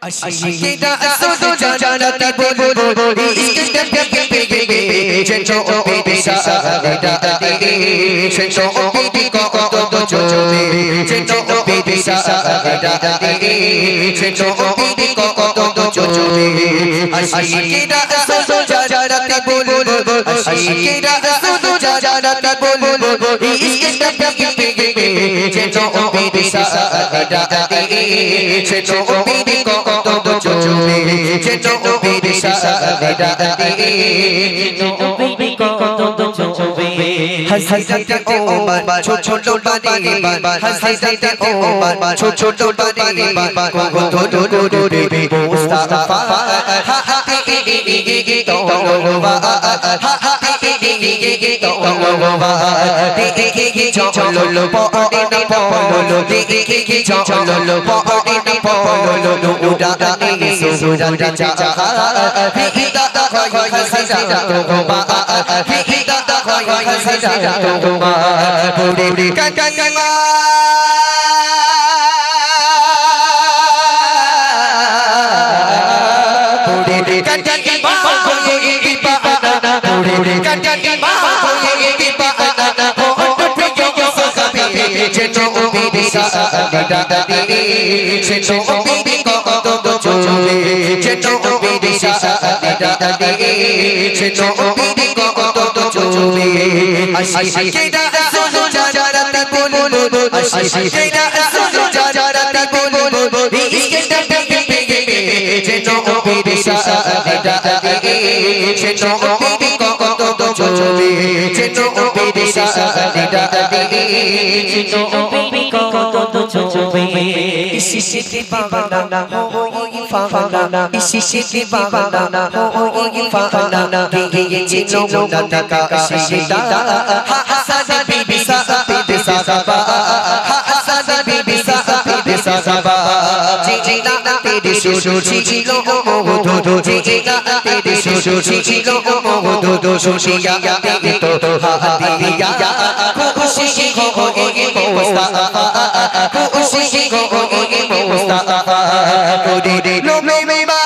আশিকিরা শুধু জানাতে বলবো ইশক পেগে যেটো বিদিশা দাদি সেটো বিদি কত চলবে যেটো বিদিশা দাদি সেটো বিদি কত চলবে আশিকিরা শুধু জানাতে বলবো আশিকিরা শুধু জানাতে বলবো ইশক পেগে যেটো বিদিশা দাদি সেটো বিদি কত চলবে যেটো বিদিশা দাদি যেটো বিদি কত চলবে হযরত ওমর ছোট বাড়ি হযরত ওমর ছোট বাড়ি কত দূরে মুস্তাফা হাতে তোবা হাতে তোবা দেখে চলো পড়ে পড়লো দেখে চলো পড়ে পড়লো উড়ানে সুরা চা ফিদা হয় হযরত ওমর ফিদা হয় হযরত ওমর পুরে কাকামা পুরে কাকামা হয়ে দিবানা পুরে কাকামা হয়ে দিবানা ও প্রিয় সাহাবী যেটো বিদিশা দাদি সেটো বিদি কত চলবে যেটো বিদিশা দাদি সেটো বিদি কত চলবে আশিকিরা শুধু জানাতে বলবো আশিকিরা শুধু জানাতে বলবো ইশক পেগে যেটো বিদিশা দাদি সেটো বিদি কত চলবে যেটো বিদিশা দাদি সেটো বিদি কত চলবে ইশিশিতে বাগানা ওই ফাগানা ইশিশিতে বাগানা ওই ফাগানা গিয়ে চিনো না কাশিদা হাসাদ বিবি সাহাবী সাহাবা হাসাদ বিবি সাহাবী সাহাবা জিনা তেরে সুশি ছিল মধু জিনা তেরে সুশি ছিল মধু সুশিয়া তে তো হাদিয়া খুশি হয়ে মুস্তাফা খুশি হয়ে মুস্তাফা তোরে লোমে মা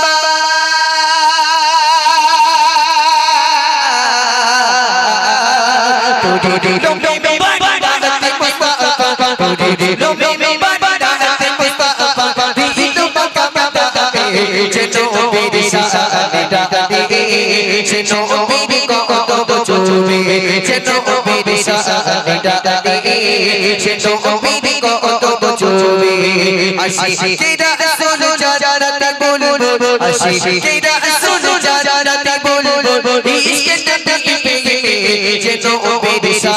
তোরে লোমে বানাতে মুস্তাফা তোরে লোমে বানাতে মুস্তাফা দিলো বাবা যেটো বিদিশা দাদি সেটো বিদি কত চলবে যেটো বিদিশা দাদি সেটো বিদি কত চলবে আশিকিরা শুধু জানাতে বলবো আশিকিরা শুধু জানাতে বলবো ইশক পেগে যেটো বিদিশা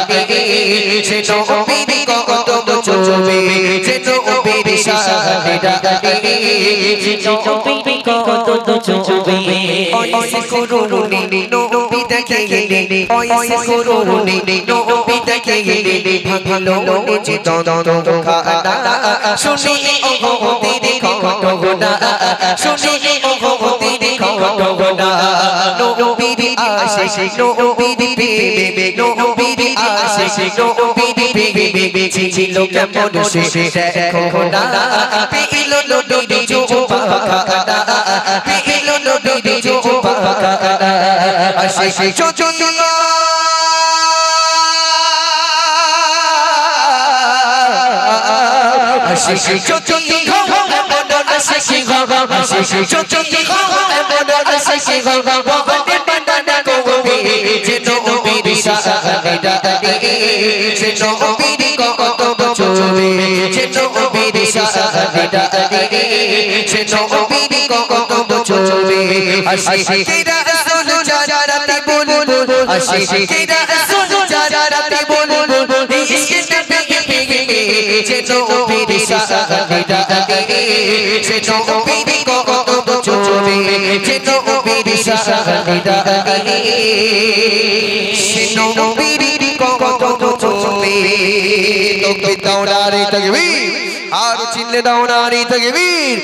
দাদি সেটো বিদি কত চলবে যেটো বিদিশা দাদি যেটো বিদি কত চলবে ওইসে করুনি নবী দেখে ওইসে করুনি নবী দেখে ভালো যে দন্ত খানা শুনি ও দিদি কত গোনা শুনি ও দিদি কত গোনা নবী আসে নবী বেবে নবী আসে নবী বেবে ছিল কেমন সে দেখো না পিলো নবী জোবা খানা পিলো নবী জোবা খানা আসে চচুলা আসে চচুলা আসে চচুলা আসে বহতে বানানা কোবে যেটো বিদিশা দাদি সেটো বিদি কত চলবে যেটো বিদিশা দাদি সেটো বিদি কত চলবে আশিকিরা শুধু জানাতে বলবো আশিকিরা শুধু জানাতে বলবো ইশক পেগে যেটো বিদিশা দাদি সেটো বিদি কত চলবে যেটো বিদিশা দাদি সেটো বিদি কত চলবে তো দাওনারে তাকবীর আর চিল্লে দাওনারে তাকবীর